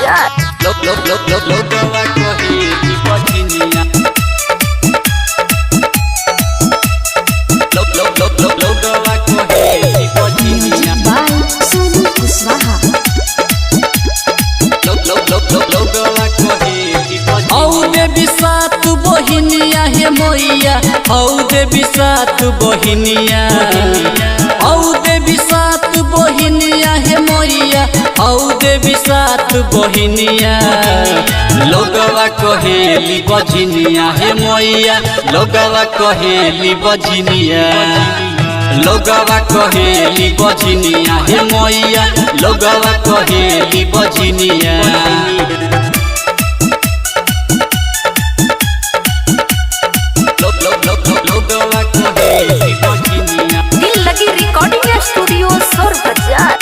बाजार। लोगवा कहेली बजनिया लोगवा कहेली बजनिया सोनू कुशवाहा। लोगवा कहेली हौ देवी सात बहिनिया हे मैया हौ देवी सात बहिनिया हौ देवी सात बहिनिया हे मैया हौ देवी सात बहिनिया लोगवा कहेली बजनिया हे मैया लोगवा कहेली बजनिया लोगवा कहेली बजनिया हे मैया लोगवा कहेली बजनिया दिल लगी रिकॉर्डिंग स्टूडियो सोर बाजार।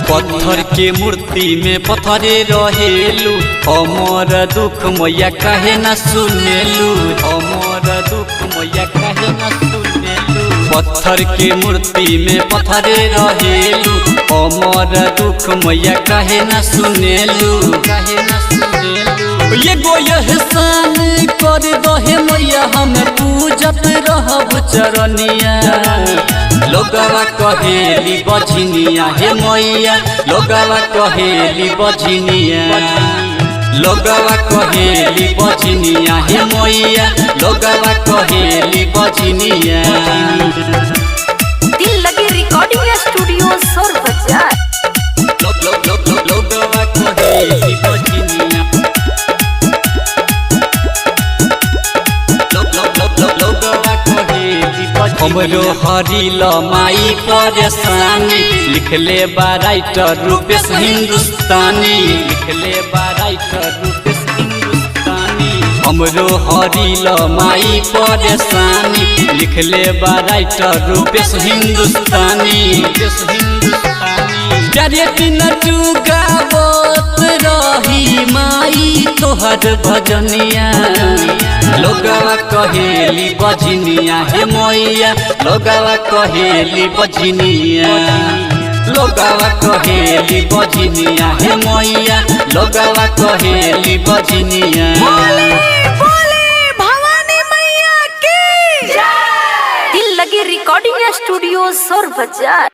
पत्थर के मूर्ति में पत्थरे रहेलू हमर दुख मैया कहे न सुनेलू हमर दुख मैया कहे न सुनेलू पत्थर के मूर्ति में पत्थरे रहेलू हमर दुख मैया कहे न सुनेलू कहे न सुनेलू ये गो एहसान कर दहे मैया हम पूजत रहब चरनिया लोगवा कहेली बजनिया हे मैया लोगवा कहेली बजनिया लोगवा कहेली बजनिया हे मैया लोगवा कहेली बजनिया दिल लगी रिकॉर्डिंग स्टूडियो सोर बाजार। लोगवा कहेली बजनिया लोगवा कहेली हमरो हरिल माई परेशानी लिखले बा राइटर रूपेश हिंदुस्तानी लिखले बा राइटर रूपेश हिंदुस्तानी हमरो हरिल माई परेशानी लिखले बा राइटर रूपेश हिंदुस्तानी रूपेश हिंदुस्तानी चारे दिन जुगावत रही माई तोहर भजनिया लोगवा कहेली बजनिया हे मैया लोगवा कहेली बजनिया लोगवा कहेली बजनिया हे मैया लोगवा कहेली बजनिया भवानी मैया की दिल लगी रिकॉर्डिंग स्टूडियो सोर बाजार।